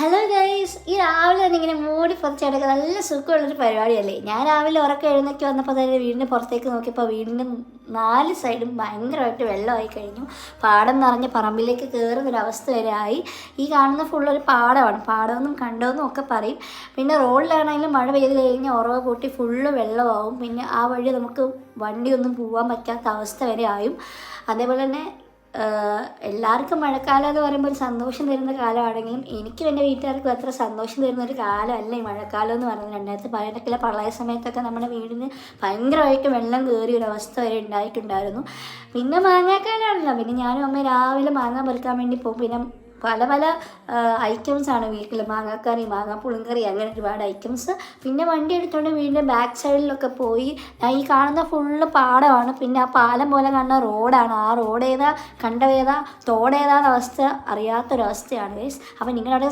Hello guys, ഈ രാവിലെ തന്നെ ഇങ്ങനെ മൂടി പുറത്തെടുക്കുക നല്ല സുഖമുള്ളൊരു പരിപാടിയല്ലേ. ഞാൻ രാവിലെ ഉറക്കം എഴുന്നേറ്റ് വന്നപ്പോൾ തന്നെ വീടിൻ്റെ പുറത്തേക്ക് നോക്കിയപ്പോൾ വീടിൻ്റെ 4 സൈഡും ഭയങ്കരമായിട്ട് വെള്ളമായി കഴിഞ്ഞു. പാടം നിറഞ്ഞ് പറമ്പിലേക്ക് കയറുന്നൊരവസ്ഥ വരെ ആയി. ഈ കാണുന്ന ഫുള്ളൊരു പാടമാണ്. പാടമെന്നും കണ്ടമെന്നും ഒക്കെ പറയും. പിന്നെ റോഡിലാണെങ്കിലും മഴ പെയ്ത് കഴിഞ്ഞാൽ ഉറവ കൂട്ടി ഫുള്ള് വെള്ളമാവും. പിന്നെ ആ വഴി നമുക്ക് വണ്ടിയൊന്നും പോകാൻ പറ്റാത്ത അവസ്ഥ വരെ ആയും. അതേപോലെ തന്നെ എല്ലാവർക്കും മഴക്കാലം എന്ന് പറയുമ്പോൾ ഒരു സന്തോഷം തരുന്ന കാലമാണെങ്കിലും എനിക്കും എൻ്റെ വീട്ടുകാർക്കും അത്ര സന്തോഷം തരുന്ന ഒരു കാലമല്ല ഈ മഴക്കാലം എന്ന് പറയുന്നത്. 2018 പ്രളയ സമയത്തൊക്കെ നമ്മുടെ വീടിന് ഭയങ്കരമായിട്ട് വെള്ളം കയറിയ ഒരു അവസ്ഥ വരെ ഉണ്ടായിട്ടുണ്ടായിരുന്നു. പിന്നെ മാങ്ങാക്കാലാണല്ലോ. പിന്നെ ഞാനും അമ്മ രാവിലെ മാങ്ങ പറിക്കാൻ വേണ്ടി പോകും. പിന്നെ പല പല ഐറ്റംസാണ് വീട്ടിൽ, മാങ്ങാക്കറി, മാങ്ങാ പുളിങ്കറി, അങ്ങനെ ഒരുപാട് ഐറ്റംസ്. പിന്നെ വണ്ടി എടുത്തുകൊണ്ട് വീടിൻ്റെ ബാക്ക് സൈഡിലൊക്കെ പോയി. ഞാൻ ഈ കാണുന്ന ഫുള്ള് പാടമാണ്. പിന്നെ ആ പാലം പോലെ കാണുന്ന റോഡാണ്. ആ റോഡ് ഏതാ കണ്ടവേതാ തോടേതാന്ന അവസ്ഥ അറിയാത്തൊരവസ്ഥയാണ് ഗൈസ്. അപ്പം നിങ്ങളവിടെ